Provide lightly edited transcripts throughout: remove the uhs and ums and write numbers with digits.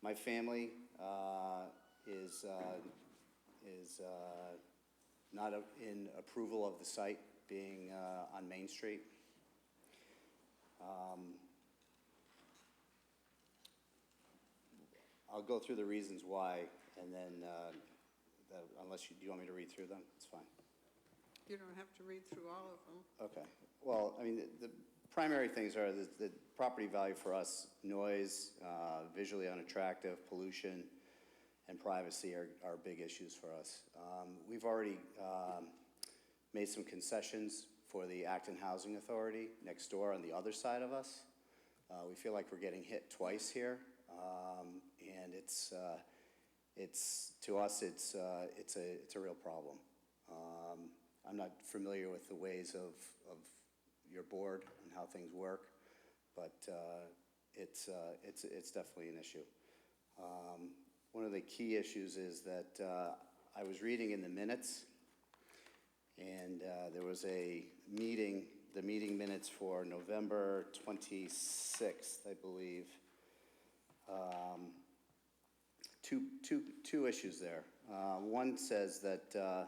My family is not in approval of the site being on Main Street. I'll go through the reasons why, and then unless do you want me to read through them? It's fine. You don't have to read through all of them. Okay. Well, I mean, the primary things are the property value for us, noise, visually unattractive, pollution, and privacy are big issues for us. We've already made some concessions for the Acton Housing Authority next door on the other side of us. We feel like we're getting hit twice here, and to us it's a real problem. I'm not familiar with the ways of your board and how things work, but it's definitely an issue. One of the key issues is that I was reading in the minutes, and there was a meeting, the meeting minutes for November 26th, I believe. Two issues there. One says that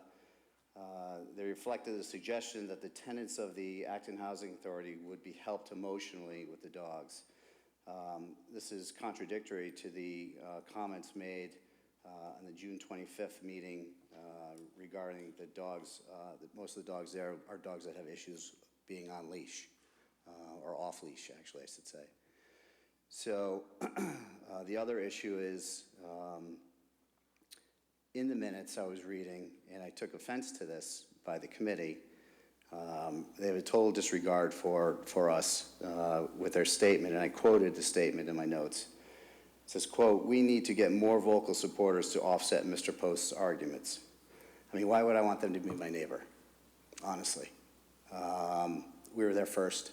they reflected a suggestion that the tenants of the Acton Housing Authority would be helped emotionally with the dogs. This is contradictory to the comments made on the June 25th meeting regarding the dogs. Most of the dogs there are dogs that have issues being on leash, or off leash, actually, I should say. So the other issue is, in the minutes I was reading, and I took offense to this by the committee, they have a total disregard for us with their statement, and I quoted the statement in my notes. It says, quote, "We need to get more vocal supporters to offset Mr. Post's arguments." I mean, why would I want them to be my neighbor, honestly? We were there first.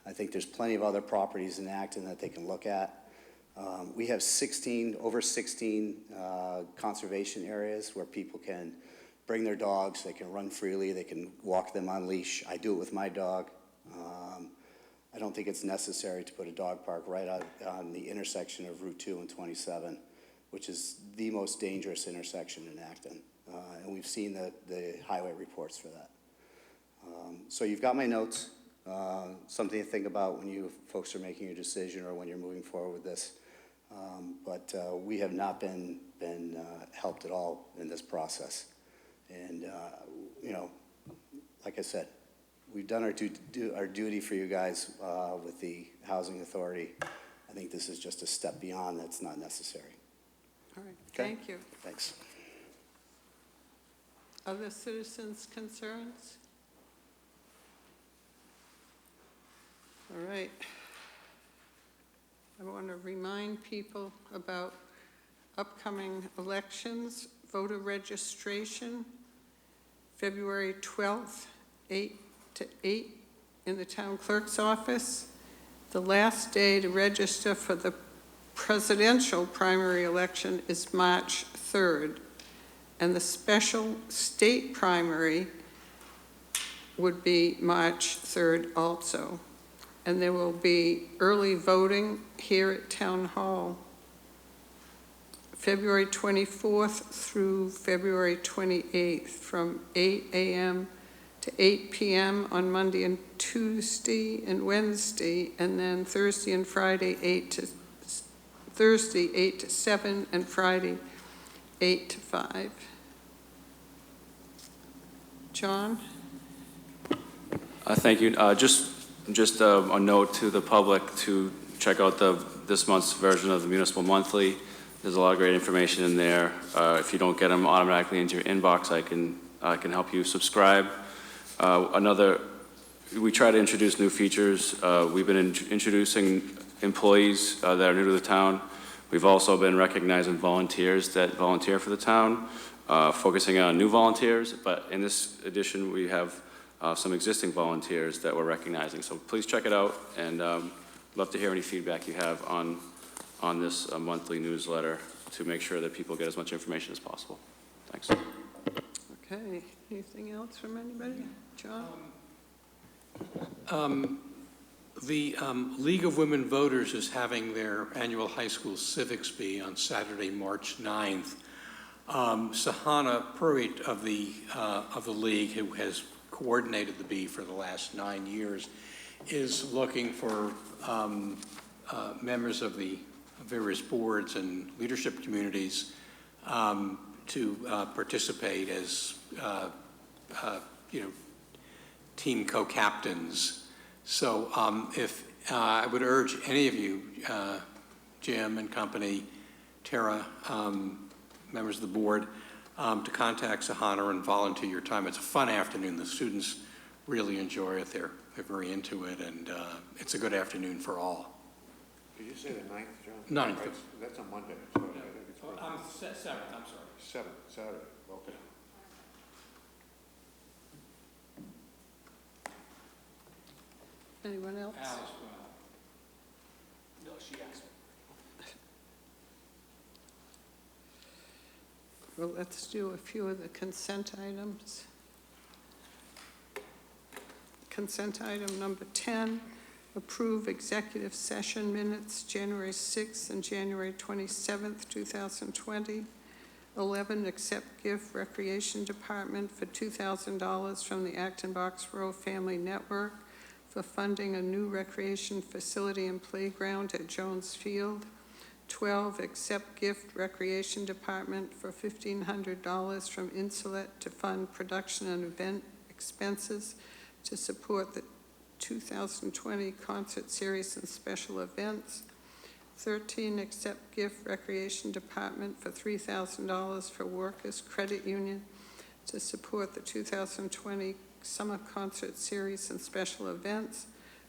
I think there's plenty of other properties in Acton that they can look at. We have over 16 conservation areas where people can bring their dogs, they can run freely, they can walk them on leash. I do it with my dog. I don't think it's necessary to put a dog park right on the intersection of Route 2 and 27, which is the most dangerous intersection in Acton. And we've seen the highway reports for that. So you've got my notes. Something to think about when you folks are making your decision or when you're moving forward with this. But we have not been helped at all in this process. And, you know, like I said, we've done our duty for you guys with the Housing Authority. I think this is just a step beyond that's not necessary. All right, Okay? Thank you. Thanks. Other citizens' concerns? All right. I want to remind people about upcoming elections. Voter registration, February 12th, 8 to 8 in the town clerk's office. The last day to register for the presidential primary election is March 3rd, and the special state primary would be March 3rd also. And there will be early voting here at Town Hall, February 24th through February 28th, from 8 a.m. to 8 p.m. on Monday and Tuesday and Wednesday, and then Thursday and Friday 8 to 7, and Friday 8 to 5. John? Thank you. Just a note to the public to check out this month's version of the Municipal Monthly. There's a lot of great information in there. If you don't get them automatically into your inbox, I can help you subscribe. We try to introduce new features. We've been introducing employees that are new to the town. We've also been recognizing volunteers that volunteer for the town, focusing on new volunteers. But in this edition, we have some existing volunteers that we're recognizing. So please check it out, and love to hear any feedback you have on this monthly newsletter to make sure that people get as much information as possible. Thanks. Okay, anything else from anybody? John? The League of Women Voters is having their annual high school civics bee on Saturday, March 9th. Sahana Pruitt of the league, who has coordinated the bee for the last 9 years, is looking for members of the various boards and leadership communities to participate as team co-captains. So if I would urge any of you, Jim and company, Tara, members of the board, to contact Sahana and volunteer your time. It's a fun afternoon. The students really enjoy it. They're very into it, and it's a good afternoon for all. Did you say the 9th, John? 9th. Right, that's on Monday, so I think it's Monday. 7th, I'm sorry. 7th, Saturday, okay. Anyone else? Alice, no, she asked. Well, let's do a few of the consent items. Consent item number 10, approve executive session minutes, January 6th and January 27th, 2020. 11, accept gift Recreation Department for $2,000 from the Acton Box Row Family Network for funding a new recreation facility and playground at Jones Field. 12, accept gift Recreation Department for $1,500 from Insulet to fund production and event expenses to support the 2020 concert series and special events. 13, accept gift Recreation Department for $3,000 for Workers Credit Union to support the 2020 summer concert series and special events.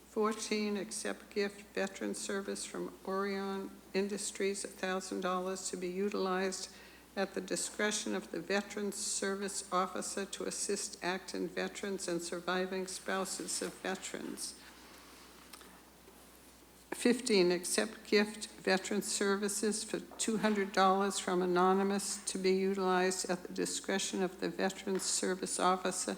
14, accept gift Veteran Service from Orion Industries, $1,000 to be utilized at the discretion of the Veterans Service Officer to assist Acton veterans and surviving spouses of veterans. 15, accept gift Veteran Services for $200 from Anonymous to be utilized at the discretion of the Veterans Service Officer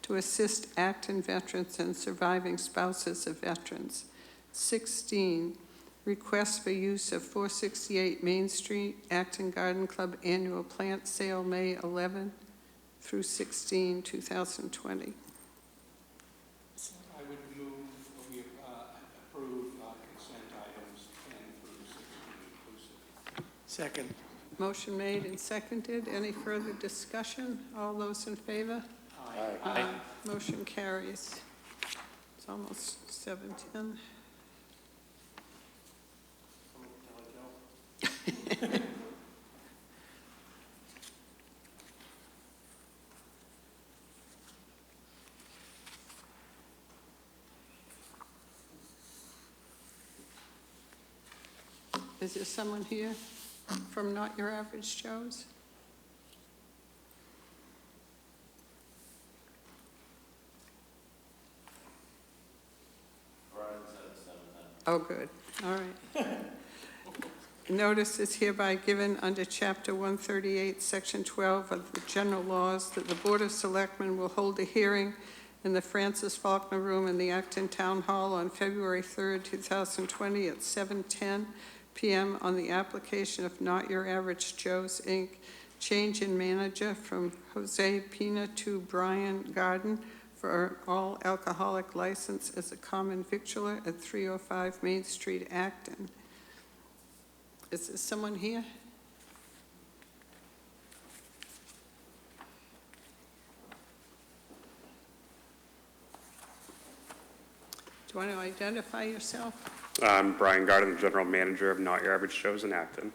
to assist Acton veterans and surviving spouses of veterans. 16, request for use of 468 Main Street, Acton Garden Club annual plant sale, May 11 through 16, 2020. I would move we approve consent items 10 through 16 inclusive. Second. Motion made and seconded. Any further discussion? All those in favor? Aye. Motion carries. It's almost 7:10. Is there someone here from Not Your Average Joe's? Oh, good. All right. Notice is hereby given under Chapter 138, Section 12 of the General Laws that the Board of Selectmen will hold a hearing in the Francis Faulkner Room in the Acton Town Hall on February 3rd, 2020 at 7:10 p.m. on the application of Not Your Average Joe's, Inc., change in manager from Jose Pina to Brian Garden for an all-alcoholic license as a common victualler at 305 Main Street, Acton. Is there someone here? Do you want to identify yourself? I'm Brian Garden, the General Manager of Not Your Average Joe's in Acton.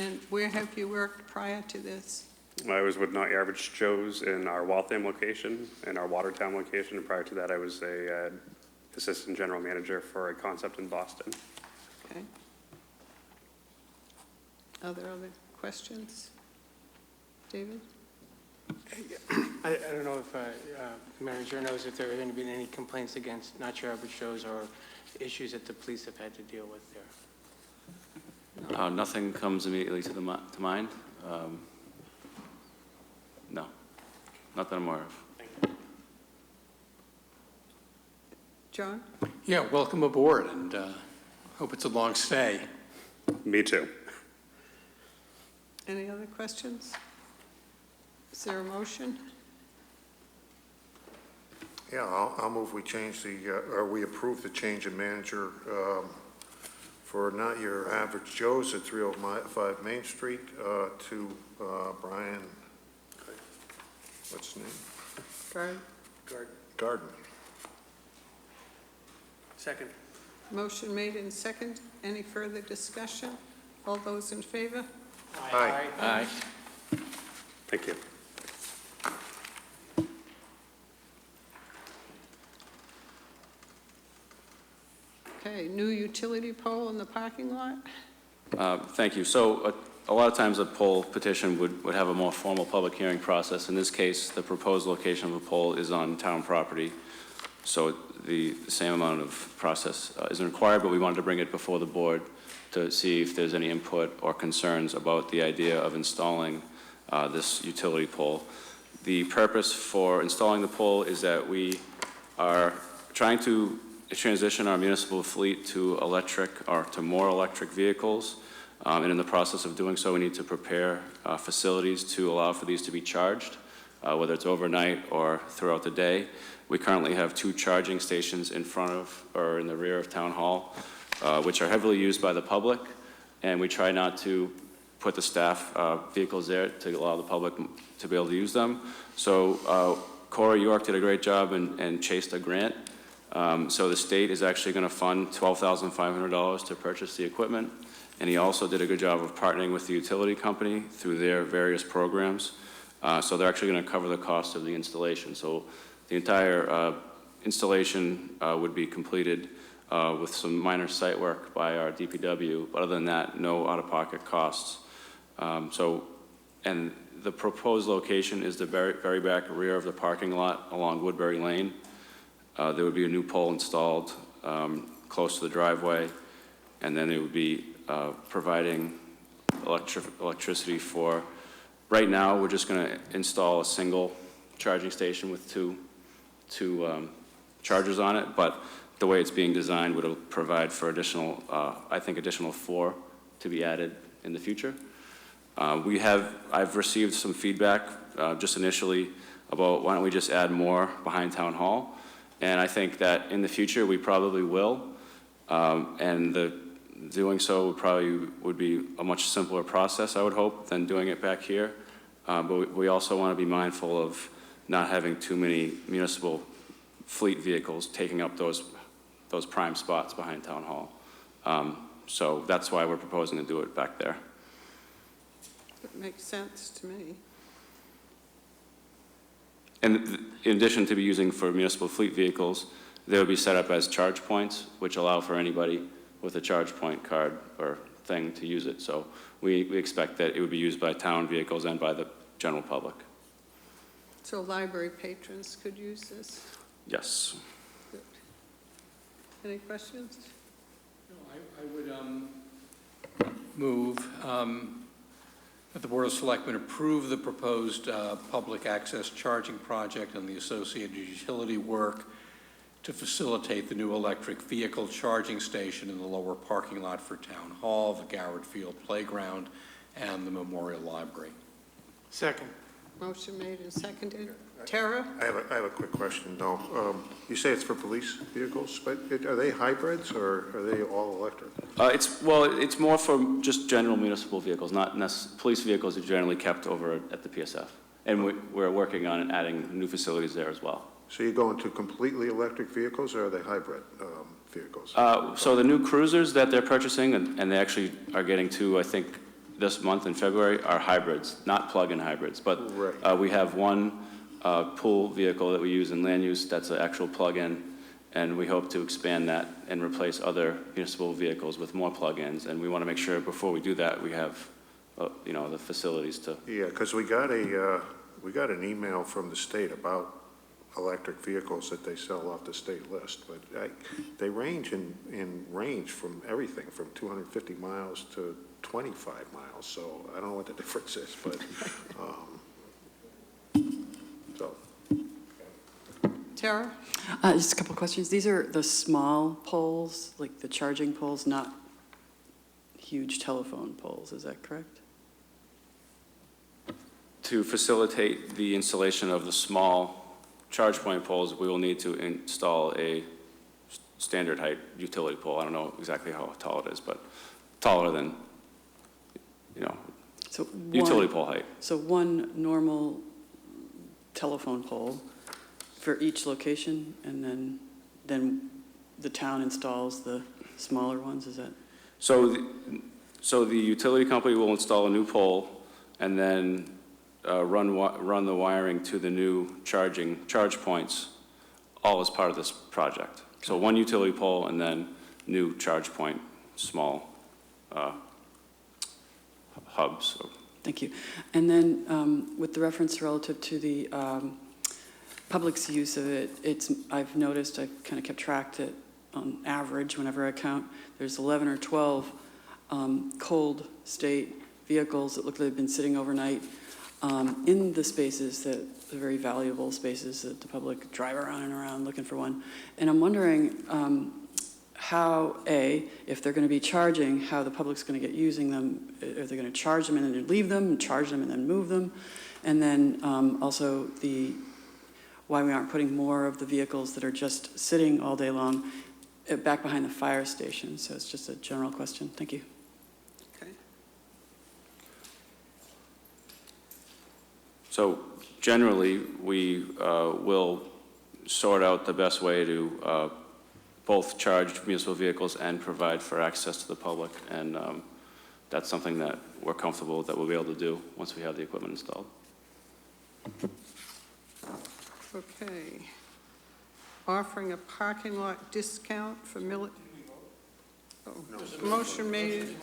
And where have you worked prior to this? I was with Not Your Average Joe's in our Waltham location and our Watertown location, and prior to that I was a Assistant General Manager for a concept in Boston. Okay. Are there other questions? David? I don't know if the manager knows if there have been any complaints against Not Your Average Joe's or issues that the police have had to deal with there. Nothing comes immediately to mind. No. not that I'm aware of. John? Yeah, welcome aboard, and hope it's a long stay. Me too. Any other questions? Is there a motion? Yeah, I'll move we change or we approve the change in manager for not your average Joe's at 305 Main Street to Brian, what's his name? Garden. Second. Motion made in second. Any further discussion? All those in favor? Aye. Aye. Thank you. Okay, new utility pole in the parking lot? Thank you. So a lot of times a poll petition would have a more formal public hearing process. In this case, the proposed location of a poll is on town property, so the same amount of process isn't required, but we wanted to bring it before the board to see if there's any input or concerns about the idea of installing this utility pole. The purpose for installing the pole is that we are trying to transition our municipal fleet to electric or to more electric vehicles. And in the process of doing so, we need to prepare facilities to allow for these to be charged, whether it's overnight or throughout the day. We currently have 2 charging stations in front of or in the rear of Town Hall, which are heavily used by the public, and we try not to put the staff vehicles there to allow the public to be able to use them. So Corey York did a great job and chased a grant. So the state is actually going to fund $12,500 to purchase the equipment, and he also did a good job of partnering with the utility company through their various programs. So they're actually going to cover the cost of the installation. So the entire installation would be completed with some minor site work by our DPW, but other than that, no out-of-pocket costs. And the proposed location is the very back rear of the parking lot along Woodbury Lane. There would be a new pole installed close to the driveway, and then it would be providing electricity for, right now, we're just going to install a single charging station with two chargers on it, but the way it's being designed would provide for additional, I think, additional 4 to be added in the future. I've received some feedback just initially about why don't we just add more behind Town Hall. And I think that in the future, we probably will. And doing so would be a much simpler process, I would hope, than doing it back here. But we also want to be mindful of not having too many municipal fleet vehicles taking up those prime spots behind Town Hall. So that's why we're proposing to do it back there. That makes sense to me. And in addition to be using for municipal fleet vehicles, they would be set up as charge points, which allow for anybody with a charge point card or thing to use it. So we expect that it would be used by town vehicles and by the general public. So library patrons could use this? Yes. Good. Any questions? No, I would move that the Board of Selectmen approve the proposed public access charging project and the associated utility work to facilitate the new electric vehicle charging station in the lower parking lot for Town Hall, the Garrett Field Playground, and the Memorial Library. Second. Motion made and seconded. Tara? I have a quick question, though. You say it's for police vehicles, but are they hybrids or are they all electric? It's more for just general municipal vehicles, not police vehicles are generally kept over at the PSF. And we're working on adding new facilities there as well. So you're going to completely electric vehicles or are they hybrid vehicles? So the new cruisers that they're purchasing, and they actually are getting to, I think, this month in February, are hybrids, not plug-in hybrids. But Right. we have one pool vehicle that we use in land use that's an actual plug-in, and we hope to expand that and replace other municipal vehicles with more plug-ins. And we want to make sure before we do that, we have, the facilities to. Yeah, because we got an email from the state about electric vehicles that they sell off the state list, but they range in range from everything from 250 miles to 25 miles, so I don't know what the difference is, but so Tara? Just a couple of questions. These are the small poles, like the charging poles, not huge telephone poles, is that correct? To facilitate the installation of the small charge point poles, we will need to install a standard height utility pole. I don't know exactly how tall it is, but taller than, So utility one, pole height. so one normal telephone pole for each location, and then the town installs the smaller ones, is that? So the utility company will install a new pole and then run the wiring to the new charge points, all as part of this project. So one utility pole and then new charge point, small hubs. Thank you. And then with the reference relative to the public's use of it, I've noticed, I've kind of kept track that on average, whenever I count, there's 11 or 12 cold state vehicles that look like they've been sitting overnight in the spaces the very valuable spaces that the public drive around and around looking for one. And I'm wondering how, if they're going to be charging, how the public's going to get using them. Are they going to charge them and then leave them, and charge them and then move them? And then also why we aren't putting more of the vehicles that are just sitting all day long back behind the fire station. So it's just a general question. Thank you. Okay. So generally, we will sort out the best way to both charge municipal vehicles and provide for access to the public. And that's something that we're comfortable that we'll be able to do once we have the equipment installed. Okay. Offering a parking lot discount for motion made.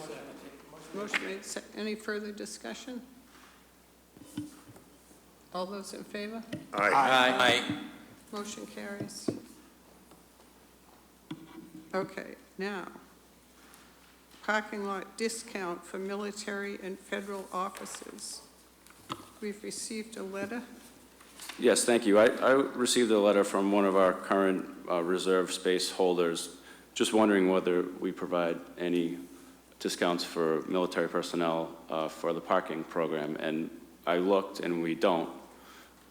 Any further discussion? All those in favor? Aye. Motion carries. Okay, now, parking lot discount for military and federal offices. We've received a letter. Yes, thank you. I received a letter from one of our current reserve space holders, just wondering whether we provide any discounts for military personnel for the parking program. And I looked, and we don't.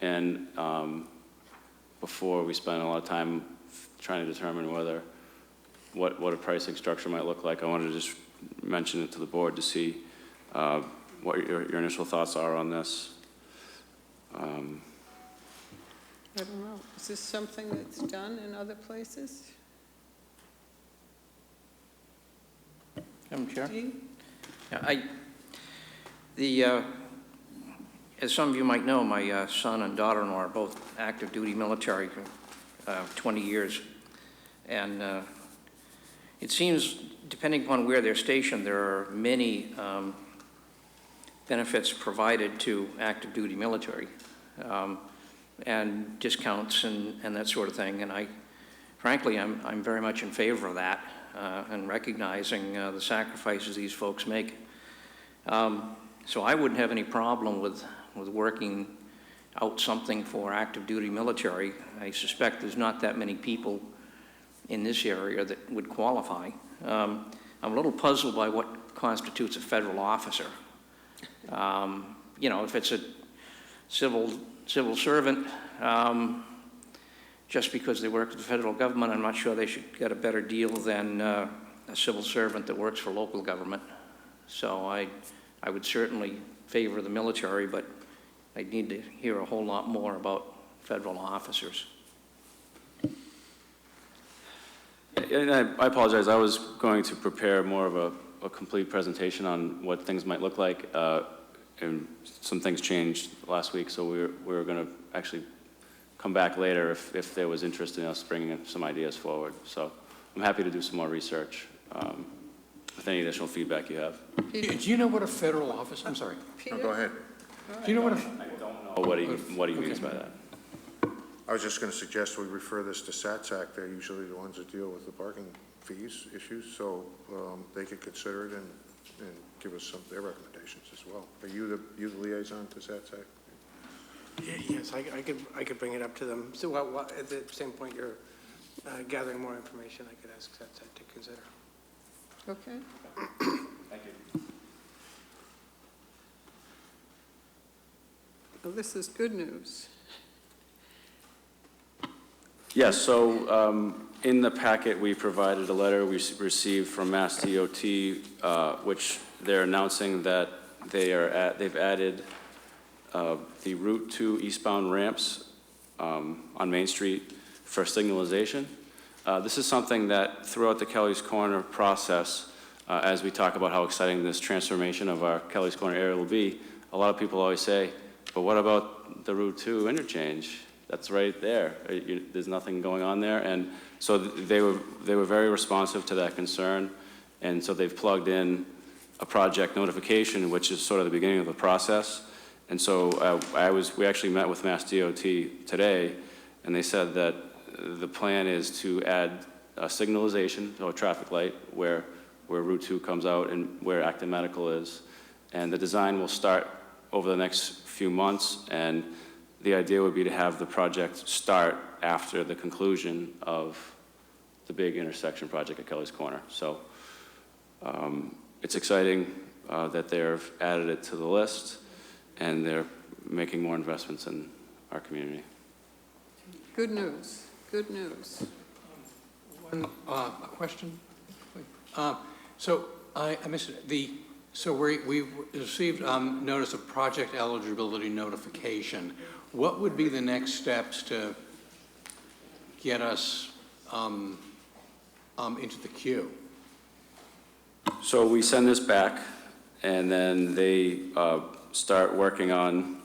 And before we spent a lot of time trying to determine what a pricing structure might look like, I wanted to just mention it to the board to see what your initial thoughts are on this. I don't know. Is this something that's done in other places? Madam Chair? Dean? Yeah, as some of you might know, my son and daughter-in-law are both active duty military for 20 years. And it seems, depending upon where they're stationed, there are many benefits provided to active duty military. And discounts and that sort of thing. And frankly, I'm very much in favor of that and recognizing the sacrifices these folks make. So I wouldn't have any problem with working out something for active duty military. I suspect there's not that many people in this area that would qualify. I'm a little puzzled by what constitutes a federal officer. If it's a civil servant, just because they work for the federal government, I'm not sure they should get a better deal than a civil servant that works for local government. So I would certainly favor the military, but I'd need to hear a whole lot more about federal officers. And I apologize, I was going to prepare more of a complete presentation on what things might look like. And some things changed last week, so we were going to actually come back later if there was interest in us bringing some ideas forward. So I'm happy to do some more research with any additional feedback you have. Do you know what a federal office, I'm sorry. Peter? Go ahead. Do you know what I don't know what he means by that. I was just going to suggest we refer this to SATSAC. They're usually the ones that deal with the parking fees issues, so they could consider it and give us their recommendations as well. Are you the liaison to SATSAC? Yes, I could bring it up to them. So at the same point you're gathering more information, I could ask that to consider. Okay? Thank you. Well, this is good news. Yes, so in the packet, we provided a letter we received from Mass DOT, which they're announcing that they've added the Route 2 eastbound ramps on Main Street for signalization. This is something that throughout the Kelly's Corner process, as we talk about how exciting this transformation of our Kelly's Corner area will be, a lot of people always say, but what about the Route 2 interchange? That's right there. There's nothing going on there. And so they were very responsive to that concern. And so they've plugged in a project notification, which is sort of the beginning of the process. And so we actually met with Mass DOT today, and they said that the plan is to add a signalization, so a traffic light, where Route 2 comes out and where Acton Medical is. And the design will start over the next few months, and the idea would be to have the project start after the conclusion of the big intersection project at Kelly's Corner. So it's exciting that they've added it to the list, and they're making more investments in our community. Good news, good news. One question? So I missed it. So we received notice of project eligibility notification. What would be the next steps to get us into the queue? So we send this back, and then they start working on,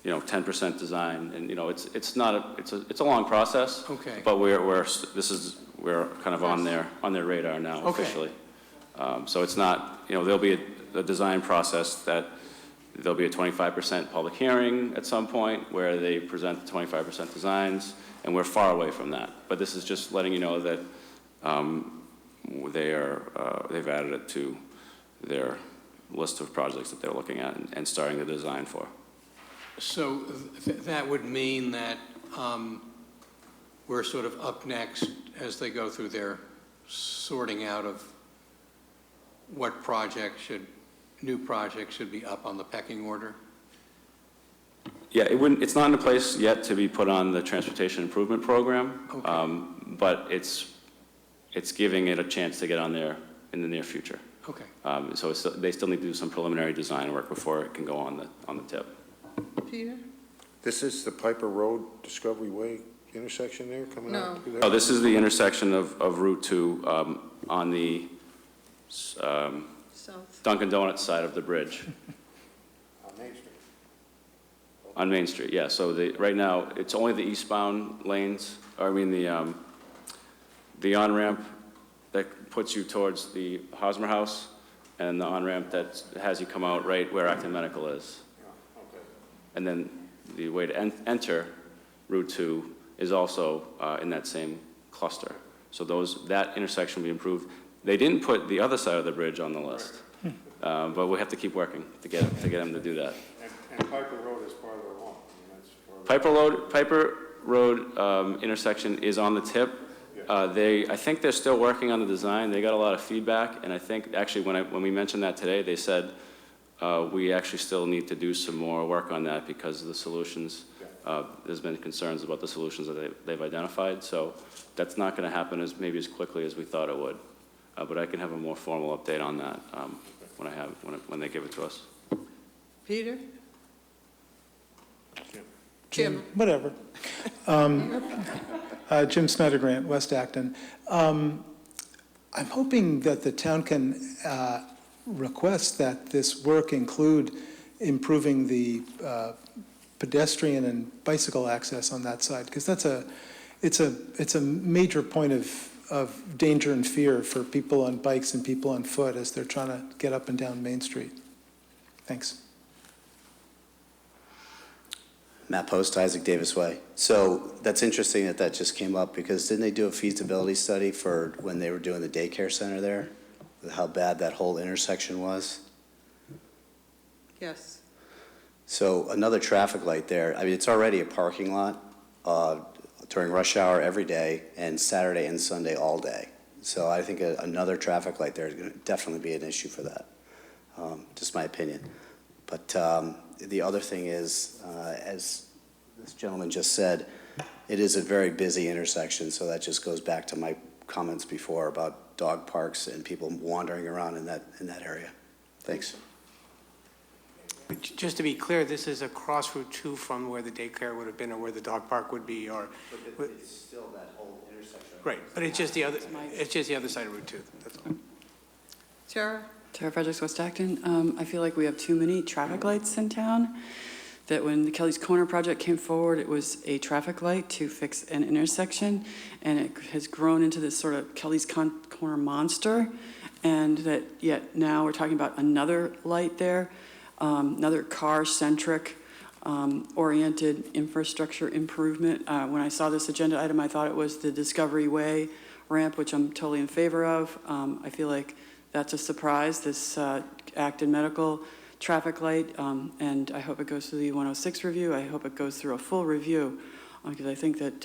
10% design, and it's a long process. Okay. But we're kind of on their radar now Okay. officially. So it's not, there'll be a design process that there'll be a 25% public hearing at some point where they present the 25% designs, and we're far away from that. But this is just letting you know that they've added it to their list of projects that they're looking at and starting the design for. So that would mean that we're sort of up next as they go through their sorting out of what new projects should be up on the pecking order? Yeah, it's not in a place yet to be put on the transportation improvement program. Okay. But it's giving it a chance to get on there in the near future. Okay. So they still need to do some preliminary design work before it can go on the tip. Peter? This is the Piper Road Discovery Way intersection there coming No. out through there? Oh, this is the intersection of Route 2 on the South. Dunkin' Donuts side of the bridge. On Main Street. On Main Street, yeah. So right now, it's only the eastbound lanes, the on-ramp that puts you towards the Hosmer House, and the on-ramp that has you come out right where Acton Medical is. Yeah, okay. And then the way to enter Route 2 is also in that same cluster. So that intersection will be improved. They didn't put the other side of the bridge on the list, but we have to keep working to get them to do that. And Piper Road is farther along. I mean, that's farther. Piper Road intersection is on the tip. I think they're still working on the design. They got a lot of feedback, and I think actually when we mentioned that today, they said we actually still need to do some more work on that because of the solutions. There's been concerns about the solutions that they've identified, so that's not going to happen maybe as quickly as we thought it would. But I can have a more formal update on that when they give it to us. Peter? Jim? Whatever. Jim Snyder Grant, West Acton. I'm hoping that the town can request that this work include improving the pedestrian and bicycle access on that side, because it's a major point of danger and fear for people on bikes and people on foot as they're trying to get up and down Main Street. Thanks. Matt Post, Isaac Davis Way. So that's interesting that just came up, because didn't they do a feasibility study for when they were doing the daycare center there? How bad that whole intersection was? Yes. So another traffic light there, I mean, it's already a parking lot during rush hour every day, and Saturday and Sunday all day. So I think another traffic light there is going to definitely be an issue for that, just my opinion. But the other thing is, as this gentleman just said, it is a very busy intersection, so that just goes back to my comments before about dog parks and people wandering around in that area. Thanks. Just to be clear, this is across Route 2 from where the daycare would have been or where the dog park would be, or... But it's still that whole intersection. Right, but it's just the other side of Route 2, that's all. Tara? Tara Fredericks, West Acton. I feel like we have too many traffic lights in town, that when the Kelly's Corner project came forward, it was a traffic light to fix an intersection, and it has grown into this sort of Kelly's Corner monster, and that yet now we're talking about another light there, another car-centric oriented infrastructure improvement. When I saw this agenda item, I thought it was the Discovery Way ramp, which I'm totally in favor of. I feel like that's a surprise, this Acton Medical traffic light, and I hope it goes through the 106 review. I hope it goes through a full review, because I think that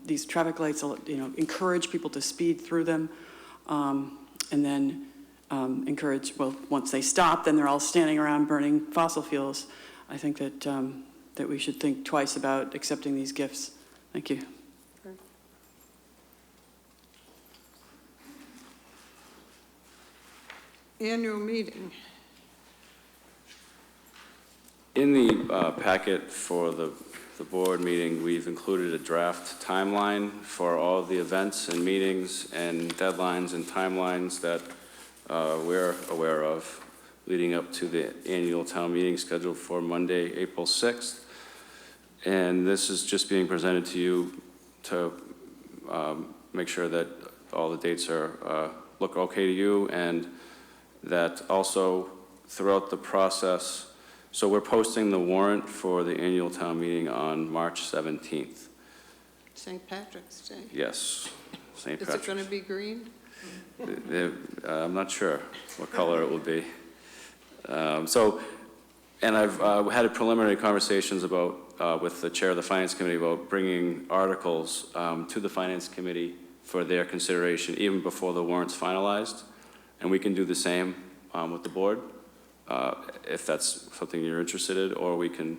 these traffic lights, encourage people to speed through them, and then encourage, well, once they stop, then they're all standing around burning fossil fuels. I think that that we should think twice about accepting these gifts. Thank you. Annual meeting. In the packet for the board meeting, we've included a draft timeline for all of the events and meetings and deadlines and timelines that we're aware of leading up to the annual town meeting scheduled for Monday, April 6th. And this is just being presented to you to make sure that all the dates are look okay to you, and that also throughout the process. So we're posting the warrant for the annual town meeting on March 17th. St. Patrick's Day. Yes, St. Is Patrick's. it going to be green? I'm not sure what color it will be. And I've had preliminary conversations about, with the chair of the Finance Committee about bringing articles to the Finance Committee for their consideration even before the warrant's finalized. And we can do the same with the board, if that's something you're interested in, or we can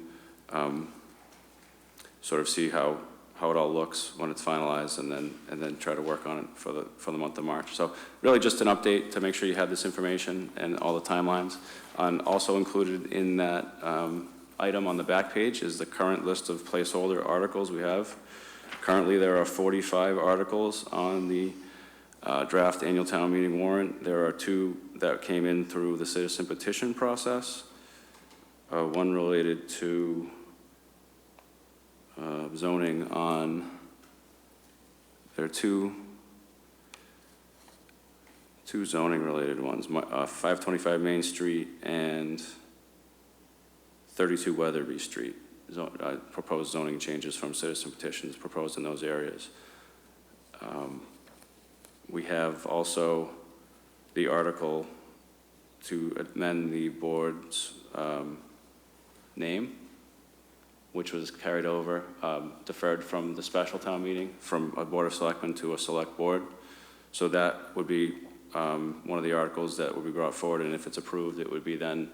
sort of see how it all looks when it's finalized, and then try to work on it for the month of March. So really just an update to make sure you have this information and all the timelines. And also included in that item on the back page is the current list of placeholder articles we have. Currently there are 45 articles on the draft annual town meeting warrant. There are 2 that came in through the citizen petition process. One related to zoning on, there are two zoning related ones, 525 Main Street and 32 Weatherby Street. Proposed zoning changes from citizen petitions proposed in those areas. We have also the article to amend the board's name, which was carried over, deferred from the special town meeting, from a Board of Selectmen to a select board. So that would be one of the articles that would be brought forward, and if it's approved, it would be then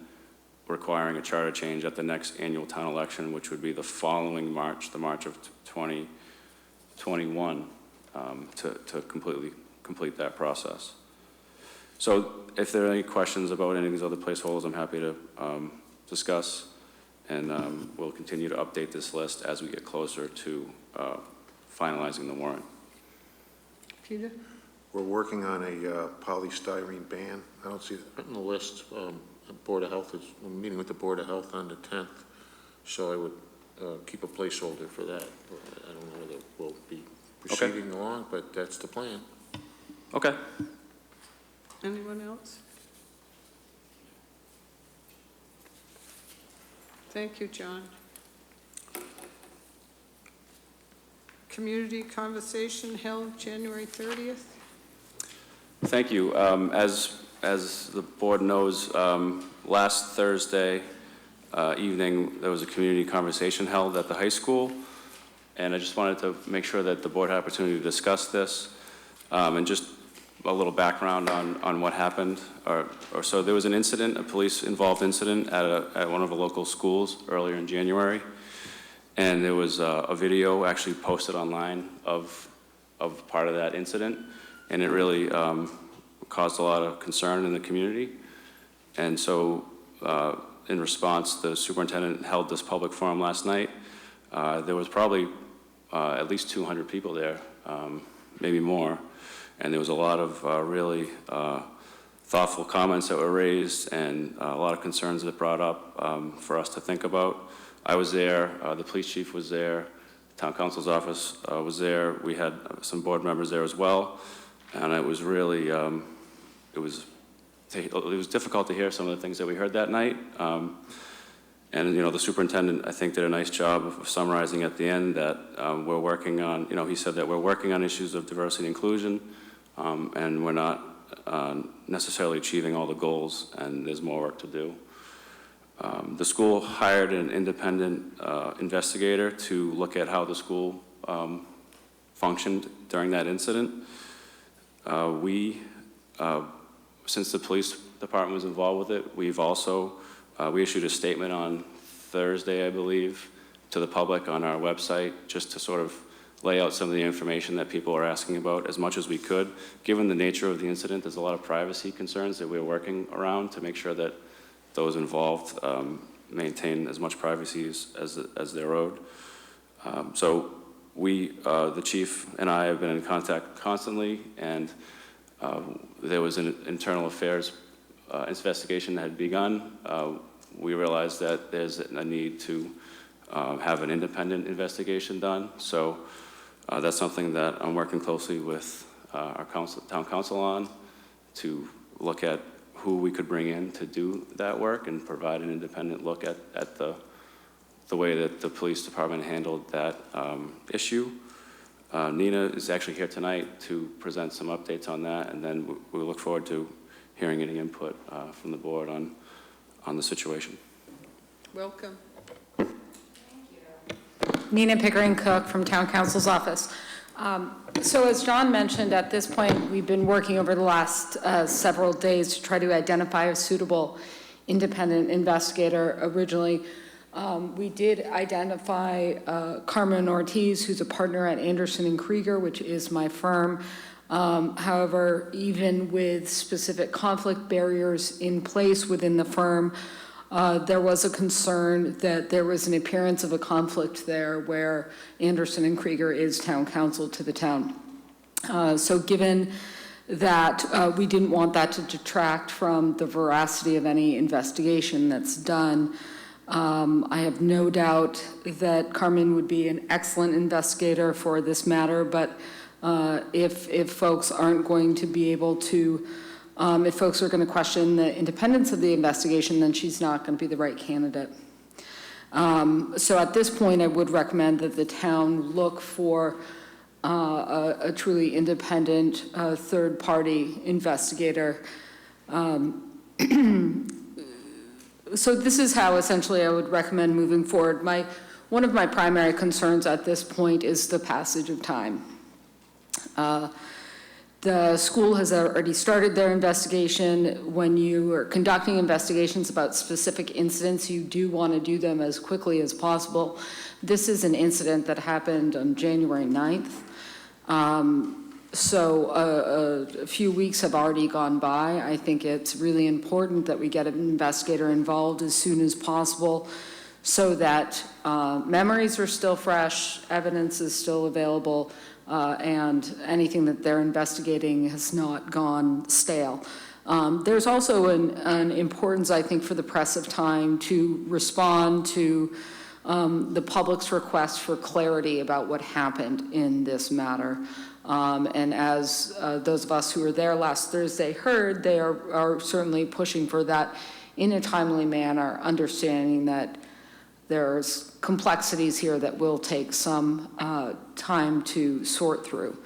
requiring a charter change at the next annual town election, which would be the following March, the March of 2021, to complete that process. So if there are any questions about any of these other placeholders, I'm happy to discuss, and we'll continue to update this list as we get closer to finalizing the warrant. Peter? We're working on a polystyrene ban. I don't see that on the list. Board of Health we're meeting with the Board of Health on the 10th, so I would keep a placeholder for that. I don't know whether we'll be proceeding along, but that's the plan. Okay. Anyone else? Thank you, John. Community conversation held January 30th. Thank you. As the board knows, last Thursday, evening, there was a community conversation held at the high school, and I just wanted to make sure that the board had opportunity to discuss this, and just a little background on what happened. So there was an incident, a police-involved incident at one of the local schools earlier in January, and there was a video actually posted online of part of that incident, and it really caused a lot of concern in the community. And so in response, the superintendent held this public forum last night. There was probably at least 200 people there, maybe more. And there was a lot of really thoughtful comments that were raised and a lot of concerns that brought up for us to think about. I was there, the police chief was there, town council's office was there. We had some board members there as well. And it was really, it was difficult to hear some of the things that we heard that night. And, you know, the superintendent, I think, did a nice job of summarizing at the end that we're working on, you know, he said that we're working on issues of diversity and inclusion, and we're not necessarily achieving all the goals, and there's more work to do. The school hired an independent investigator to look at how the school functioned during that incident. Since the police department was involved with it, we've also, we issued a statement on Thursday, I believe, to the public on our website, just to sort of lay out some of the information that people are asking about as much as we could. Given the nature of the incident, there's a lot of privacy concerns that we're working around to make sure that those involved maintain as much privacy as they're owed. So we, the chief and I have been in contact constantly, and there was an internal affairs investigation that had begun. We realized that there's a need to have an independent investigation done. So that's something that I'm working closely with our town council on, to look at who we could bring in to do that work and provide an independent look at the way that the police department handled that issue. Nina is actually here tonight to present some updates on that, and then we look forward to hearing any input from the board on the situation. Welcome. Nina Pickering Cook from Town Council's office. So as John mentioned, at this point, we've been working over the last several days to try to identify a suitable independent investigator. Originally, we did identify Carmen Ortiz, who's a partner at Anderson & Krieger, which is my firm. However, even with specific conflict barriers in place within the firm, there was a concern that there was an appearance of a conflict there where Anderson & Krieger is town council to the town. So given that we didn't want that to detract from the veracity of any investigation that's done, I have no doubt that Carmen would be an excellent investigator for this matter, but if folks aren't going to be able to, if folks are going to question the independence of the investigation, then she's not going to be the right candidate. So at this point, I would recommend that the town look for a truly independent third-party investigator. So this is how essentially I would recommend moving forward. One of my primary concerns at this point is the passage of time. The school has already started their investigation. When you are conducting investigations about specific incidents, you do want to do them as quickly as possible. This is an incident that happened on January 9th. So a few weeks have already gone by. I think it's really important that we get an investigator involved as soon as possible so that memories are still fresh, evidence is still available, and anything that they're investigating has not gone stale. There's also an importance, I think, for the press of time to respond to the public's request for clarity about what happened in this matter. And as those of us who were there last Thursday heard, they are certainly pushing for that in a timely manner, understanding that there's complexities here that will take some time to sort through.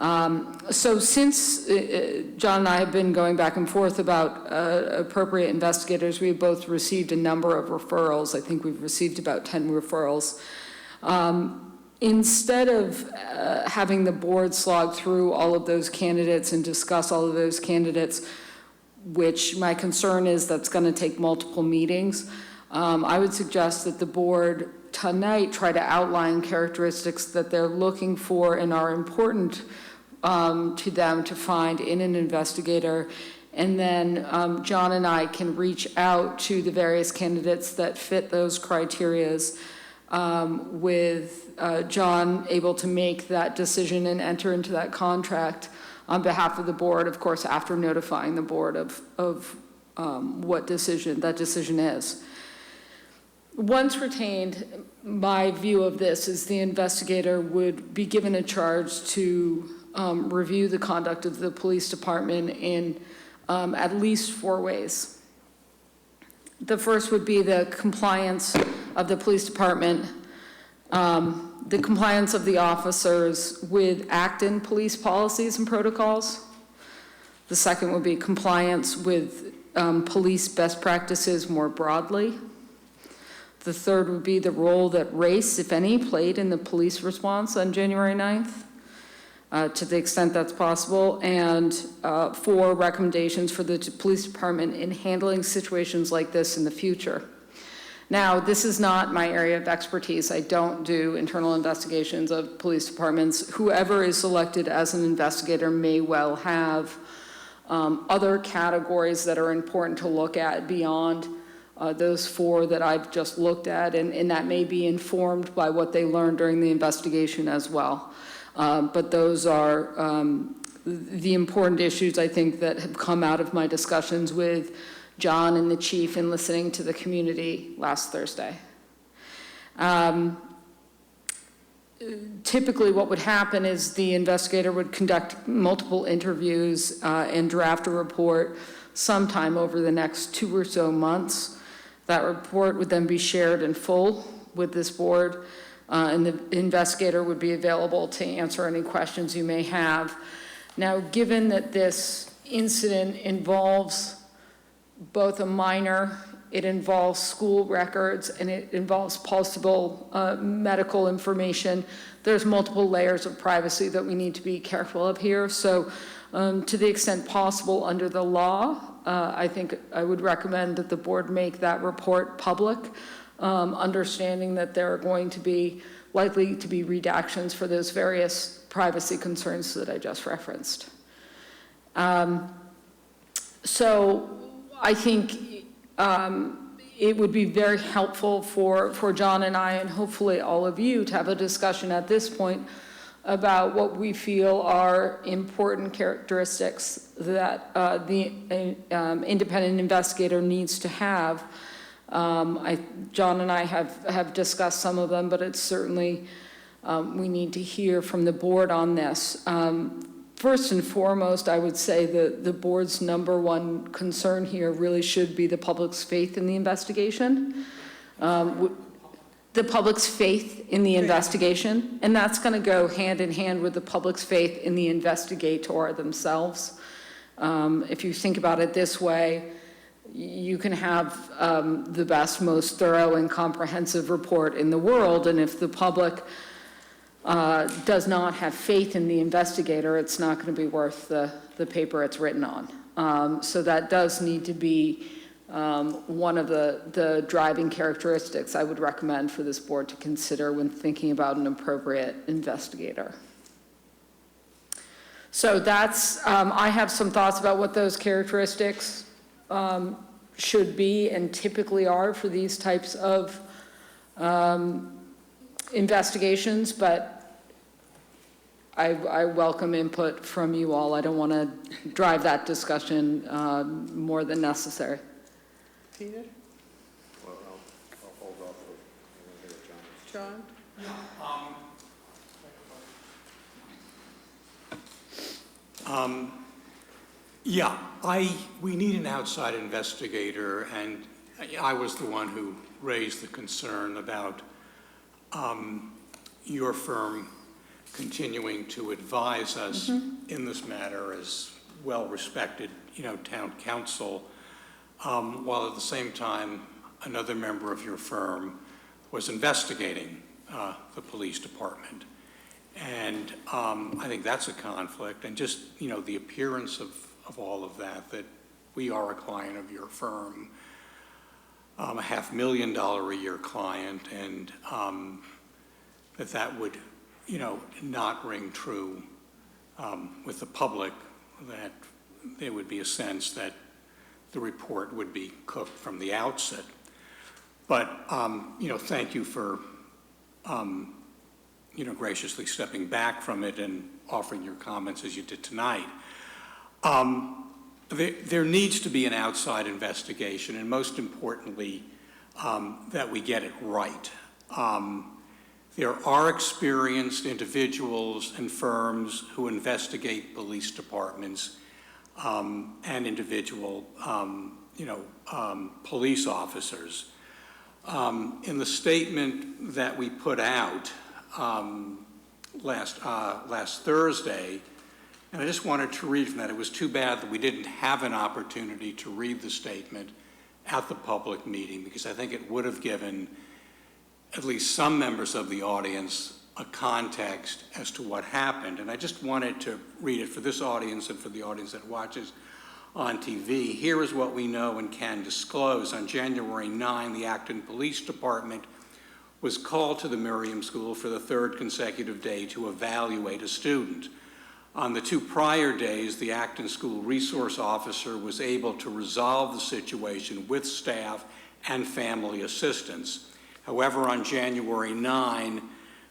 So since John and I have been going back and forth about appropriate investigators, we have both received a number of referrals. I think we've received about 10 referrals. Instead of having the board slog through all of those candidates and discuss all of those candidates, which my concern is that's going to take multiple meetings, I would suggest that the board tonight try to outline characteristics that they're looking for and are important to them to find in an investigator. And then John and I can reach out to the various candidates that fit those criterias, with John able to make that decision and enter into that contract on behalf of the board, of course, after notifying the board of what decision that decision is. Once retained, my view of this is the investigator would be given a charge to review the conduct of the police department in at least 4 ways. The first would be the compliance of the police department, the compliance of the officers with Acton police policies and protocols. The second would be compliance with police best practices more broadly. The third would be the role that race, if any, played in the police response on January 9th, to the extent that's possible, and 4 recommendations for the police department in handling situations like this in the future. Now, this is not my area of expertise. I don't do internal investigations of police departments. Whoever is selected as an investigator may well have other categories that are important to look at beyond those 4 that I've just looked at, and that may be informed by what they learned during the investigation as well. But those are the important issues, I think, that have come out of my discussions with John and the chief and listening to the community last Thursday. Typically what would happen is the investigator would conduct multiple interviews and draft a report sometime over the next 2 or so months. That report would then be shared in full with this board, and the investigator would be available to answer any questions you may have. Now, given that this incident involves both a minor, it involves school records, and it involves possible medical information, there's multiple layers of privacy that we need to be careful of here. So to the extent possible under the law, I think I would recommend that the board make that report public, understanding that there are going to be likely to be redactions for those various privacy concerns that I just referenced. So I think it would be very helpful for John and I, and hopefully all of you, to have a discussion at this point about what we feel are important characteristics that the independent investigator needs to have. John and I have discussed some of them, but it's certainly, we need to hear from the board on this. First and foremost, I would say that the board's #1 concern here really should be the public's faith in the investigation. The public's faith in the investigation, and that's going to go hand in hand with the public's faith in the investigator themselves. If you think about it this way, you can have the best, most thorough and comprehensive report in the world, and if the public does not have faith in the investigator, it's not going to be worth the paper it's written on. So that does need to be one of the driving characteristics I would recommend for this board to consider when thinking about an appropriate investigator. So that's, I have some thoughts about what those characteristics should be and typically are for these types of investigations, but I welcome input from you all. I don't want to drive that discussion more than necessary. Peter? Well, I'll hold off for John. John? Yeah, we need an outside investigator, and I was the one who raised the concern about your firm continuing to advise us in this matter as well-respected, town council, while at the same time, another member of your firm was investigating the police department. And I think that's a conflict, and just, the appearance of all of that we are a client of your firm, a $500,000 a year client, and that would, not ring true with the public, that there would be a sense that the report would be cooked from the outset. But, thank you for, graciously stepping back from it and offering your comments as you did tonight. There needs to be an outside investigation, and most importantly, that we get it right. There are experienced individuals and firms who investigate police departments and individual, police officers. In the statement that we put out last Thursday, and I just wanted to read from that. It was too bad that we didn't have an opportunity to read the statement at the public meeting, because I think it would have given at least some members of the audience a context as to what happened. And I just wanted to read it for this audience and for the audience that watches on TV. Here is what we know and can disclose. On January 9, the Acton Police Department was called to the Miriam School for the third consecutive day to evaluate a student. On the 2 prior days, the Acton School Resource Officer was able to resolve the situation with staff and family assistance. However, on January 9,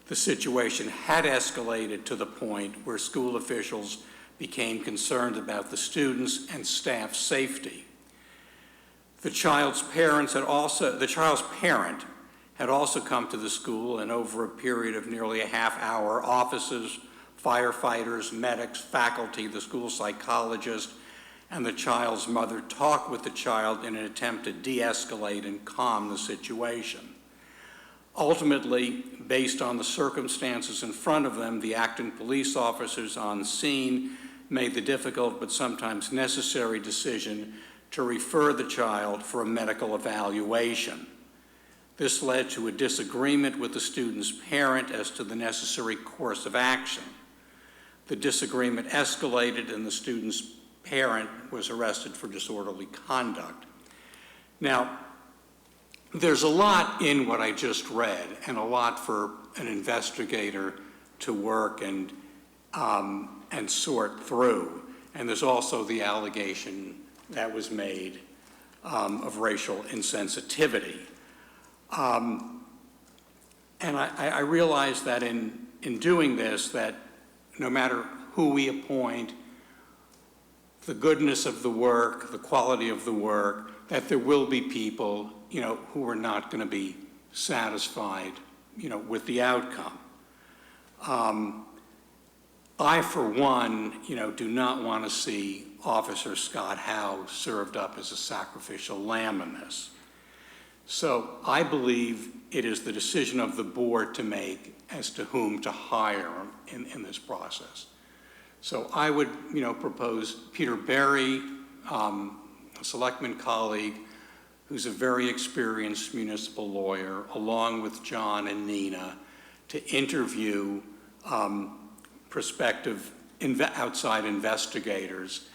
the situation had escalated to the point where school officials became concerned about the students' and staff's safety. The child's parent had also come to the school, and over a period of nearly a half hour, officers, firefighters, medics, faculty, the school psychologist, and the child's mother talked with the child in an attempt to de-escalate and calm the situation. Ultimately, based on the circumstances in front of them, the Acton police officers on scene made the difficult but sometimes necessary decision to refer the child for a medical evaluation. This led to a disagreement with the student's parent as to the necessary course of action. The disagreement escalated, and the student's parent was arrested for disorderly conduct. Now, there's a lot in what I just read, and a lot for an investigator to work and sort through. And there's also the allegation that was made of racial insensitivity. And I realize that in doing this, that no matter who we appoint, the goodness of the work, the quality of the work, that there will be people, who are not going to be satisfied, with the outcome. I, for one, do not want to see Officer Scott Howe served up as a sacrificial lamb in this. So I believe it is the decision of the board to make as to whom to hire in this process. So I would, propose Peter Berry, a Selectmen colleague, who's a very experienced municipal lawyer, along with John and Nina, to interview prospective outside investigators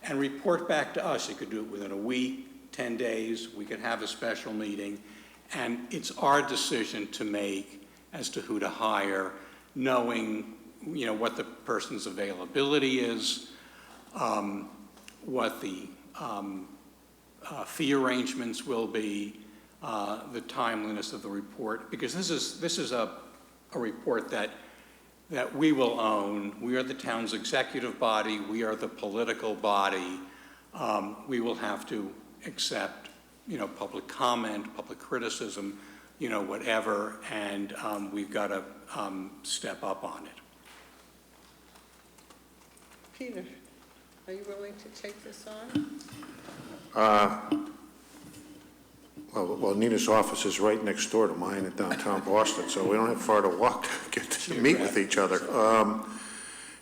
and report back to us. You could do it within a week, 10 days, we could have a special meeting, and it's our decision to make as to who to hire, knowing, what the person's availability is, what the fee arrangements will be, the timeliness of the report, because this is a report that we will own. We are the town's executive body. We are the political body. We will have to accept, public comment, public criticism, whatever, and we've got to step up on it. Peter, are you willing to take this on? Well, Nina's office is right next door to mine in downtown Boston, so we don't have far to walk to get to meet with each other.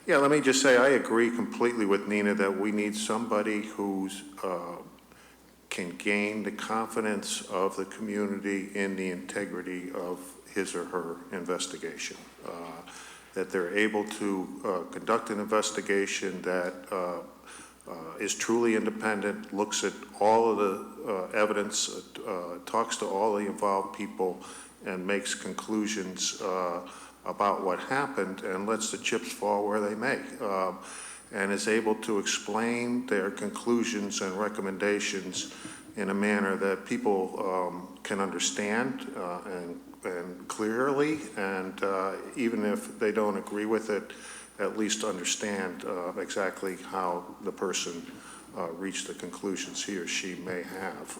Yeah, let me just say, I agree completely with Nina that we need somebody who's can gain the confidence of the community in the integrity of his or her investigation. That they're able to conduct an investigation that is truly independent, looks at all of the evidence, talks to all the involved people, and makes conclusions about what happened and lets the chips fall where they may, and is able to explain their conclusions and recommendations in a manner that people can understand and clearly, and even if they don't agree with it, at least understand exactly how the person reached the conclusions he or she may have.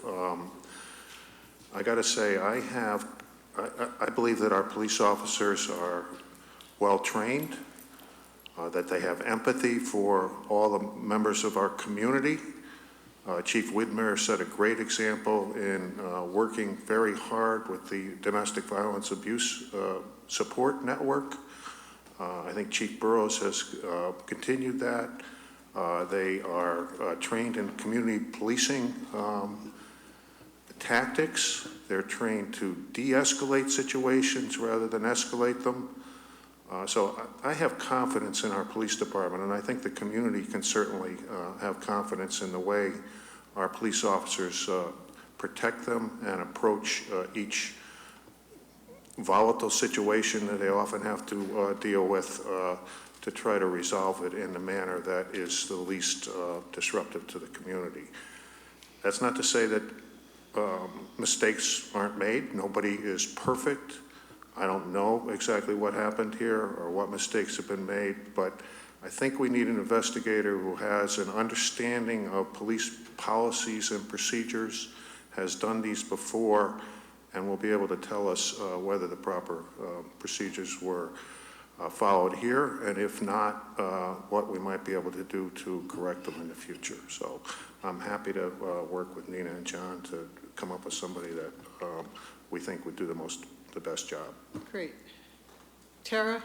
I got to say, I believe that our police officers are well-trained, that they have empathy for all the members of our community. Chief Widmer set a great example in working very hard with the Domestic Violence Abuse Support Network. I think Chief Burrows has continued that. They are trained in community policing tactics. They're trained to de-escalate situations rather than escalate them. So I have confidence in our police department, and I think the community can certainly have confidence in the way our police officers protect them and approach each volatile situation that they often have to deal with to try to resolve it in a manner that is the least disruptive to the community. That's not to say that mistakes aren't made. Nobody is perfect. I don't know exactly what happened here or what mistakes have been made, but I think we need an investigator who has an understanding of police policies and procedures, has done these before, and will be able to tell us whether the proper procedures were followed here, and if not, what we might be able to do to correct them in the future. So I'm happy to work with Nina and John to come up with somebody that we think would do the best job. Great. Tara?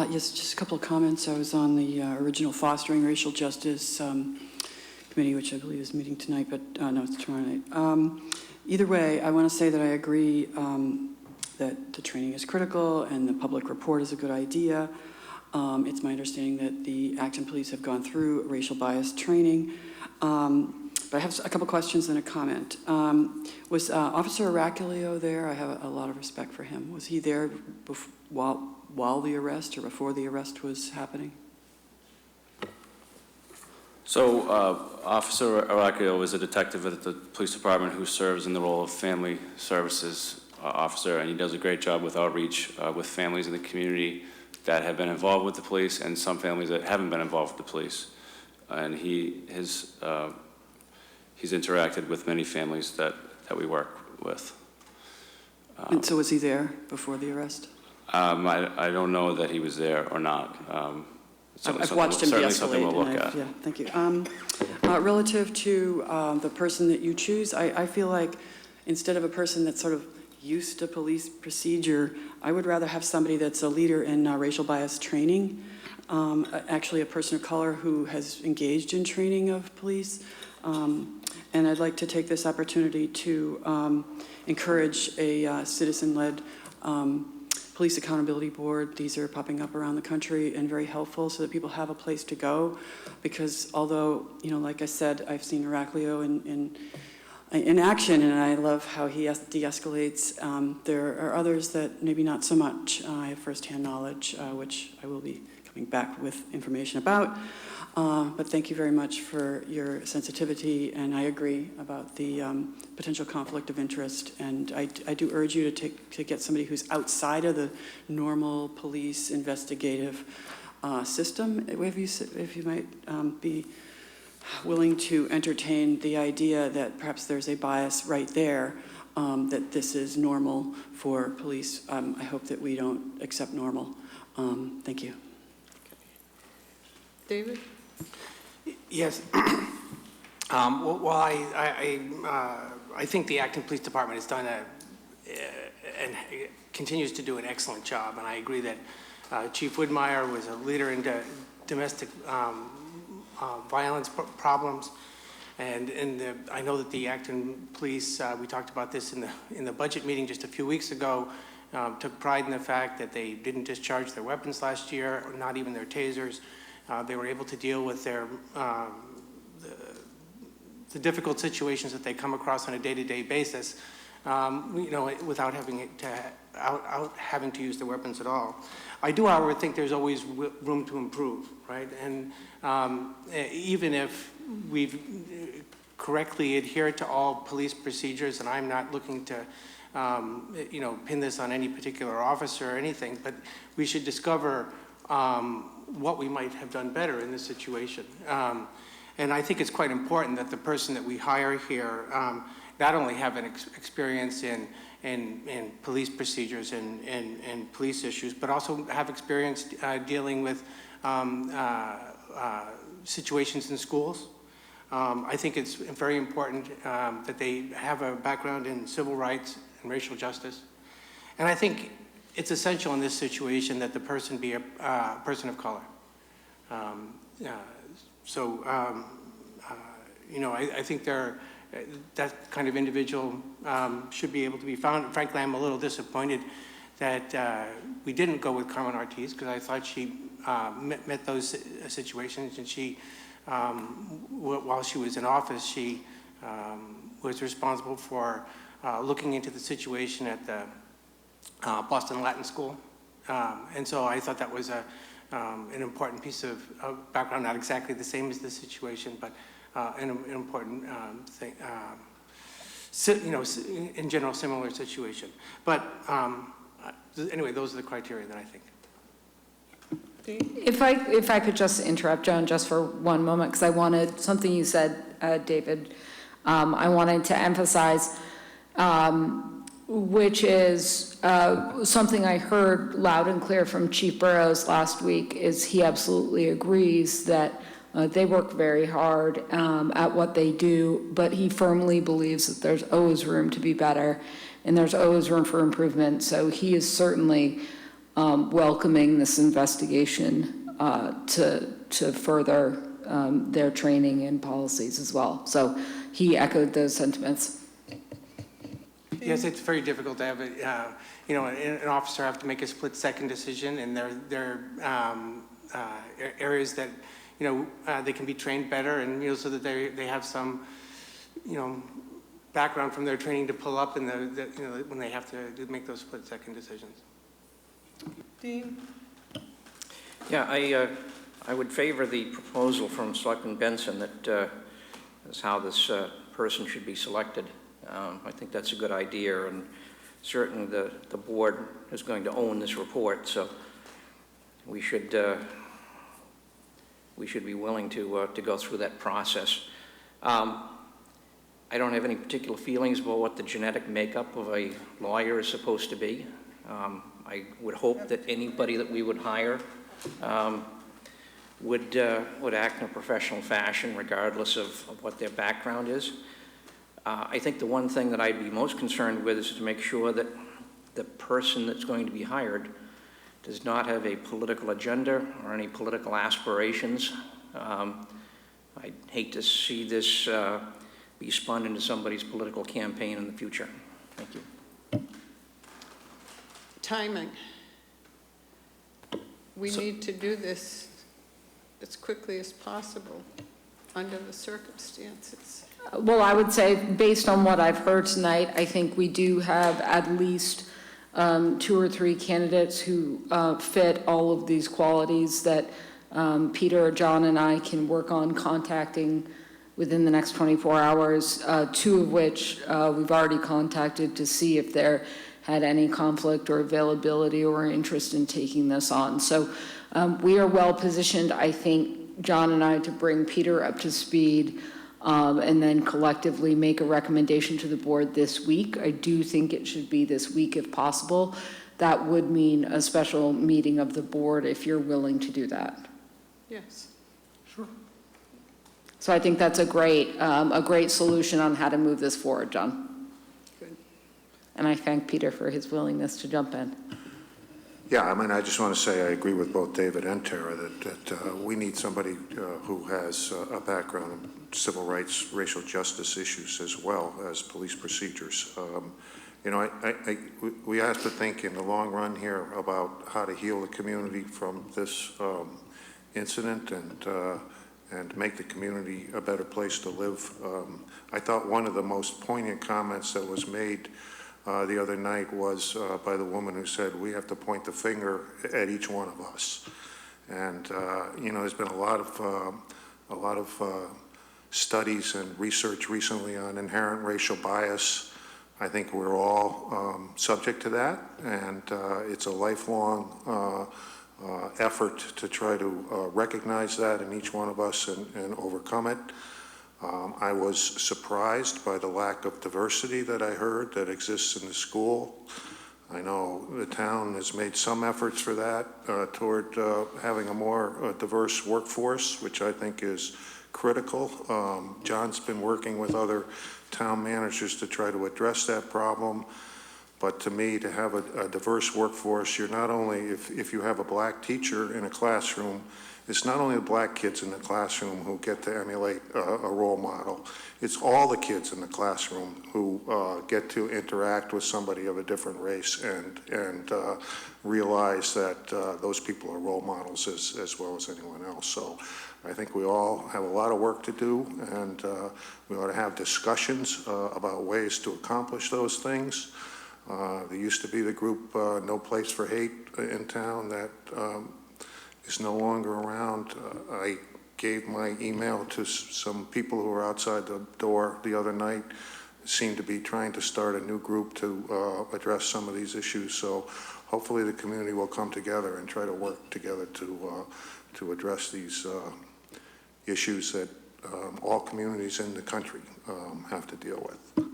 Yes, just a couple of comments. I was on the original Fostering Racial Justice Committee, which I believe is meeting tonight, but no, it's tomorrow night. Either way, I want to say that I agree that the training is critical and the public report is a good idea. It's my understanding that the Acton police have gone through racial bias training. But I have a couple questions and a comment. Was Officer Araculio there? I have a lot of respect for him. Was he there while the arrest or before the arrest was happening? So Officer Araculio is a detective at the police department who serves in the role of family services officer, and he does a great job with outreach with families in the community that have been involved with the police and some families that haven't been involved with the police. And he's interacted with many families that we work with. And so was he there before the arrest? I don't know that he was there or not. I've watched him de-escalate. We'll look at. Yeah, thank you. Relative to the person that you choose, I feel like instead of a person that's sort of used to police procedure, I would rather have somebody that's a leader in racial bias training, actually a person of color who has engaged in training of police. And I'd like to take this opportunity to encourage a citizen-led police accountability board. These are popping up around the country and very helpful so that people have a place to go. Because although, you know, like I said, I've seen Araculio in action, and I love how he de-escalates. There are others that maybe not so much. I have firsthand knowledge, which I will be coming back with information about. But thank you very much for your sensitivity, and I agree about the potential conflict of interest. And I do urge you to get somebody who's outside of the normal police investigative system. If you might be willing to entertain the idea that perhaps there's a bias right there, that this is normal for police. I hope that we don't accept normal. Thank you. David? Yes. Well, I think the Acton Police Department has done and continues to do an excellent job, and I agree that Chief Widmeyer was a leader in domestic violence problems, and I know that the Acton Police, we talked about this in the budget meeting just a few weeks ago, took pride in the fact that they didn't discharge their weapons last year, or not even their tasers. They were able to deal with their the difficult situations that they come across on a day-to-day basis, without having to use their weapons at all. I do, however, think there's always room to improve, right? And even if we've correctly adhered to all police procedures, and I'm not looking to, pin this on any particular officer or anything, but we should discover what we might have done better in this situation. And I think it's quite important that the person that we hire here not only have an experience in police procedures and police issues, but also have experience dealing with situations in schools. I think it's very important that they have a background in civil rights and racial justice. And I think it's essential in this situation that the person be a person of color. I think that kind of individual should be able to be found. Frankly, I'm a little disappointed that we didn't go with Carmen Ortiz, because I thought she met those situations, and she, while she was in office, she was responsible for looking into the situation at the Boston Latin School. And so I thought that was an important piece of background, not exactly the same as this situation, but an important thing, in general, similar situation. But anyway, those are the criteria that I think. If I could just interrupt, Joan, just for one moment, because I wanted something you said, David, I wanted to emphasize, which is something I heard loud and clear from Chief Burrows last week, is he absolutely agrees that they work very hard at what they do, but he firmly believes that there's always room to be better and there's always room for improvement. So he is certainly welcoming this investigation to further their training and policies as well. So he echoed those sentiments. Yes, it's very difficult to have an officer have to make a split-second decision, and there are areas that they can be trained better, and so that they have some background from their training to pull up in when they have to make those split-second decisions. Dean? Yeah, I would favor the proposal from Selectman Benson that is how this person should be selected. I think that's a good idea, and certainly the board is going to own this report, so we should be willing to go through that process. I don't have any particular feelings about what the genetic makeup of a lawyer is supposed to be. I would hope that anybody that we would hire would act in a professional fashion, regardless of what their background is. I think the one thing that I'd be most concerned with is to make sure that the person that's going to be hired does not have a political agenda or any political aspirations. I'd hate to see this be spun into somebody's political campaign in the future. Thank you. Timing. We need to do this as quickly as possible under the circumstances. Well, I would say, based on what I've heard tonight, I think we do have at least 2 or 3 candidates who fit all of these qualities that Peter, John, and I can work on contacting within the next 24 hours, 2 of which we've already contacted to see if there had any conflict or availability or interest in taking this on. So we are well positioned, I think, John and I, to bring Peter up to speed and then collectively make a recommendation to the board this week. I do think it should be this week if possible. That would mean a special meeting of the board if you're willing to do that. Yes. Sure. So I think that's a great solution on how to move this forward, John. Good. And I thank Peter for his willingness to jump in. Yeah, I mean, I just want to say I agree with both David and Tara that we need somebody who has a background in civil rights, racial justice issues, as well as police procedures. You know, we have to think in the long run here about how to heal the community from this incident and make the community a better place to live. I thought one of the most poignant comments that was made the other night was by the woman who said, we have to point the finger at each one of us. And, you know, there's been a lot of studies and research recently on inherent racial bias. I think we're all subject to that, and it's a lifelong effort to try to recognize that in each one of us and overcome it. I was surprised by the lack of diversity that I heard that exists in the school. I know the town has made some efforts for that toward having a more diverse workforce, which I think is critical. John's been working with other town managers to try to address that problem. But to me, to have a diverse workforce, you're not only, if you have a black teacher in a classroom, it's not only the black kids in the classroom who get to emulate a role model, it's all the kids in the classroom who get to interact with somebody of a different race and realize that those people are role models as well as anyone else. So I think we all have a lot of work to do, and we ought to have discussions about ways to accomplish those things. There used to be the group No Place for Hate in town that is no longer around. I gave my email to some people who were outside the door the other night. Seem to be trying to start a new group to address some of these issues. So hopefully the community will come together and try to work together to address these issues that all communities in the country have to deal with.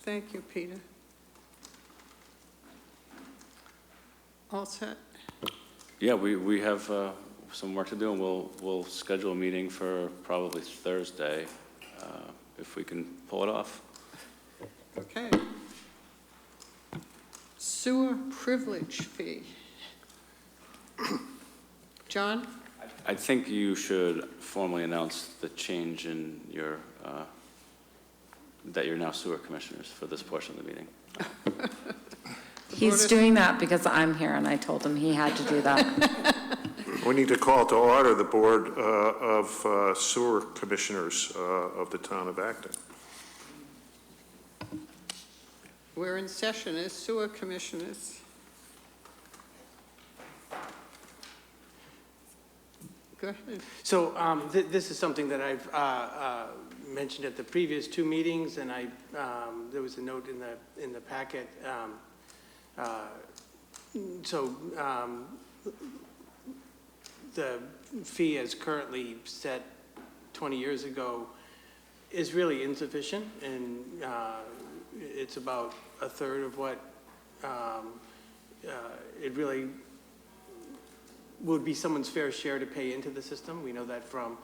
Thank you, Peter. All set? Yeah, we have some work to do, and we'll schedule a meeting for probably Thursday, if we can pull it off. Okay. Sewer privilege fee. John? I think you should formally announce the change in your, that you're now sewer commissioners for this portion of the meeting. He's doing that because I'm here, and I told him he had to do that. We need to call to order the Board of Sewer Commissioners of the town of Acton. We're in session as sewer commissioners. Go ahead. So this is something that I've mentioned at the previous two meetings, and there was a note in the packet. The fee as currently set 20 years ago is really insufficient, and it's about a third of what it really would be someone's fair share to pay into the system. We know that from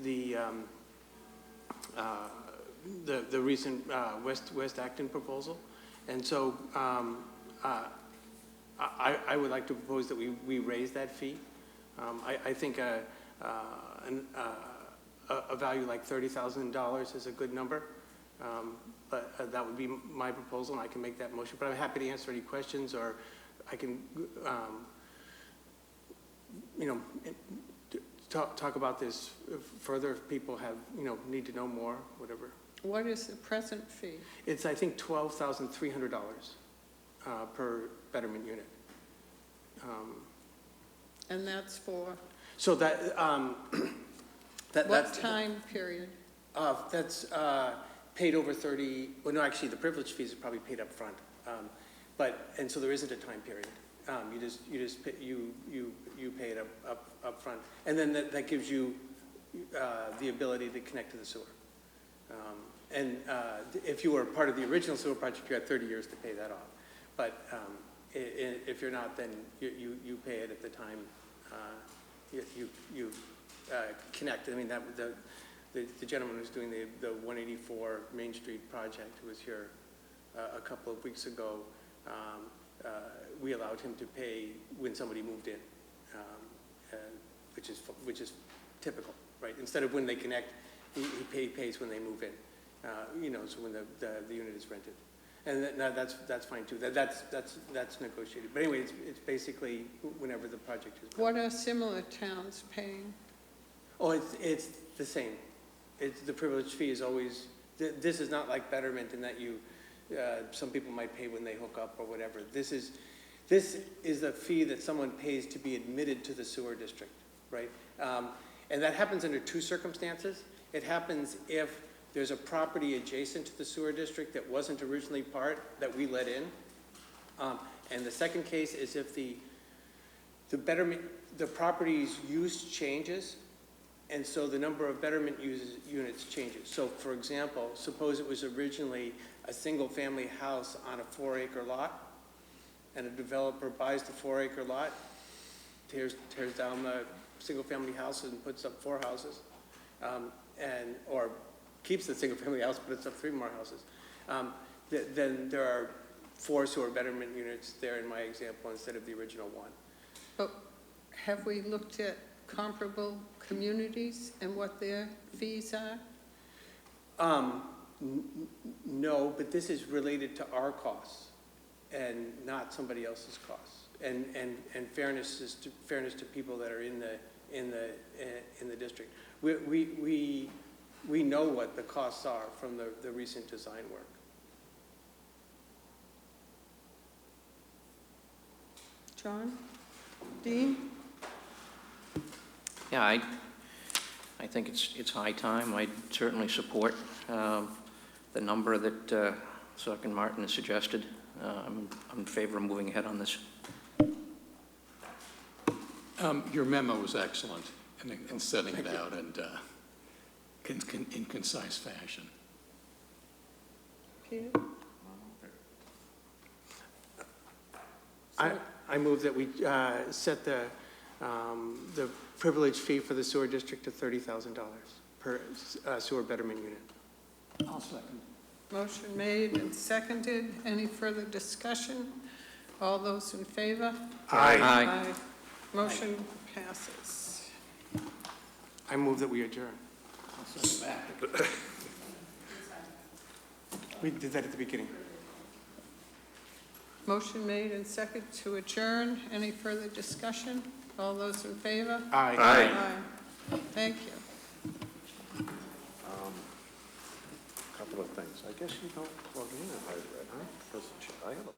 the recent West Acton proposal. And so I would like to propose that we raise that fee. I think a value like $30,000 is a good number, but that would be my proposal, and I can make that motion. But I'm happy to answer any questions, or I can, talk about this further if people have, need to know more, whatever. What is the present fee? It's, I think, $12,300 per betterment unit. And that's for So that, what that's time period? that's paid over 30. Well, no, actually, the privilege fees are probably paid up front. And so there isn't a time period. You pay it up front, and then that gives you the ability to connect to the sewer. If you were part of the original sewer project, you had 30 years to pay that off. But if you're not, then you pay it at the time you connect. I mean, the gentleman who's doing the 184 Main Street project who was here a couple of weeks ago, we allowed him to pay when somebody moved in, which is typical, right? Instead of when they connect, he pays when they move in, so when the unit is rented. And that's fine too. That's negotiated. But anyway, it's basically whenever the project is built. What are similar towns paying? Oh, it's the same. The privilege fee is always, this is not like betterment in that some people might pay when they hook up or whatever. This is a fee that someone pays to be admitted to the sewer district, right? And that happens under two circumstances. It happens if there's a property adjacent to the sewer district that wasn't originally part, that we let in. And the second case is if the property's use changes, and so the number of betterment units changes. So for example, suppose it was originally a single-family house on a 4-acre lot, and a developer buys the 4-acre lot, tears down the single-family house and puts up 4 houses, or keeps the single-family house, puts up 3 more houses. Then there are 4 sewer betterment units there in my example instead of the original 1. But have we looked at comparable communities and what their fees are? No, but this is related to our costs and not somebody else's costs. And fairness to people that are in the district. We know what the costs are from the recent design work. John? Dean? Yeah, I think it's high time. I certainly support the number that Selectman Martin has suggested. I'm in favor of moving ahead on this. Your memo was excellent in setting it out and in concise fashion. Peter? I move that we set the privilege fee for the sewer district to $30,000 per sewer betterment unit. I'll second. Motion made and seconded. Any further discussion? All those in favor? Aye. Aye. Motion passes. I move that we adjourn. I'll second that. We did that at the beginning. Motion made and seconded to adjourn. Any further discussion? All those in favor? Aye. Aye. Thank you. Couple of things. I guess you don't plug in if I read, huh? 'Cause I have a